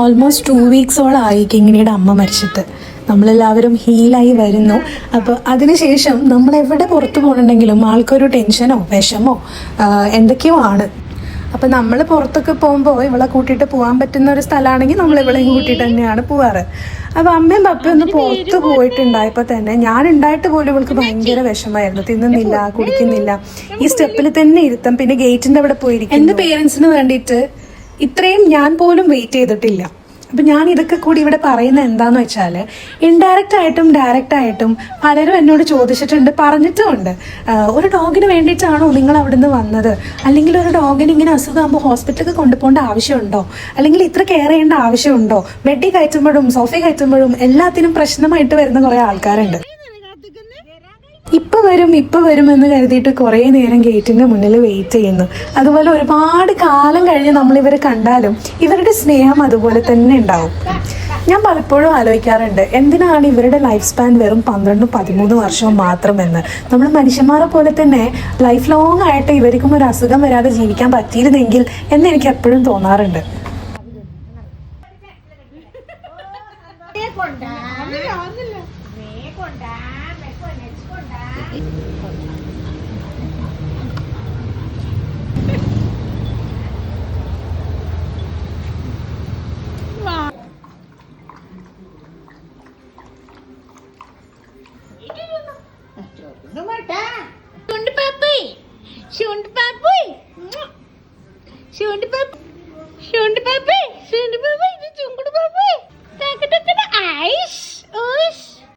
Almost 2 വീക്സോളായി കിങ്ങിണിയുടെ അമ്മ മരിച്ചിട്ട്. നമ്മളെല്ലാവരും ഹീലായി വരുന്നു. അപ്പോൾ അതിനുശേഷം നമ്മളെവിടെ പുറത്തു പോകണമെങ്കിലും ആൾക്കൊരു ടെൻഷനോ വിഷമോ എന്തൊക്കെയോ ആണ്. അപ്പം നമ്മൾ പുറത്തൊക്കെ പോകുമ്പോൾ ഇവളെ കൂട്ടിയിട്ട് പോകാൻ പറ്റുന്ന ഒരു സ്ഥലമാണെങ്കിൽ നമ്മൾ ഇവളെയും കൂട്ടിയിട്ട് തന്നെയാണ് പോവാറ്. അപ്പോൾ അമ്മയും പപ്പയും ഒന്ന് പുറത്ത് പോയിട്ടുണ്ടായപ്പോൾ തന്നെ ഞാൻ ഉണ്ടായിട്ട് പോലും ഇവൾക്ക് ഭയങ്കര വിഷമമായിരുന്നു. തിന്നുന്നില്ല, കുടിക്കുന്നില്ല, ഈ സ്റ്റെപ്പിൽ തന്നെ ഇരുത്തം, പിന്നെ ഗേറ്റിൻ്റെ അവിടെ പോയിരിക്കും. എൻ്റെ പേരൻസിന് വേണ്ടിയിട്ട് ഇത്രയും ഞാൻ പോലും വെയിറ്റ് ചെയ്തിട്ടില്ല. അപ്പം ഞാൻ ഇതൊക്കെ കൂടി ഇവിടെ പറയുന്നത് എന്താണെന്ന് വെച്ചാൽ, ഇൻഡയറക്റ്റ് ആയിട്ടും ഡയറക്റ്റ് ആയിട്ടും പലരും എന്നോട് ചോദിച്ചിട്ടുണ്ട്, പറഞ്ഞിട്ടുമുണ്ട്, ഒരു ഡോഗിന് വേണ്ടിയിട്ടാണോ നിങ്ങൾ അവിടുന്ന് വന്നത്, അല്ലെങ്കിൽ ഒരു ഡോഗിന് ഇങ്ങനെ അസുഖമാകുമ്പോൾ ഹോസ്പിറ്റലിൽ കൊണ്ടുപോകേണ്ട ആവശ്യമുണ്ടോ, അല്ലെങ്കിൽ ഇത്ര കെയർ ചെയ്യേണ്ട ആവശ്യമുണ്ടോ, ബെഡിൽ കയറ്റുമ്പോഴും സോഫയിൽ കയറ്റുമ്പോഴും എല്ലാത്തിനും പ്രശ്നമായിട്ട് വരുന്ന കുറേ ആൾക്കാരുണ്ട്. ഇപ്പൊ വരും എന്ന് കരുതിയിട്ട് കുറേ നേരം ഗേറ്റിന്റെ മുന്നിൽ വെയിറ്റ് ചെയ്യുന്നു. അതുപോലെ ഒരുപാട് കാലം കഴിഞ്ഞ് നമ്മൾ ഇവരെ കണ്ടാലും ഇവരുടെ സ്നേഹം അതുപോലെ തന്നെ ഉണ്ടാവും. ഞാൻ പലപ്പോഴും ആലോചിക്കാറുണ്ട്, എന്തിനാണ് ഇവരുടെ ലൈഫ് സ്പാൻ വെറും 12-13 വർഷവും മാത്രമെന്ന്. നമ്മൾ മനുഷ്യന്മാരെ പോലെ തന്നെ ലൈഫ് ലോങ് ആയിട്ട് ഇവർക്കും ഒരു അസുഖം വരാതെ ജീവിക്കാൻ പറ്റിയിരുന്നെങ്കിൽ എന്ന് എനിക്ക് എപ്പോഴും തോന്നാറുണ്ട്. Shund papai,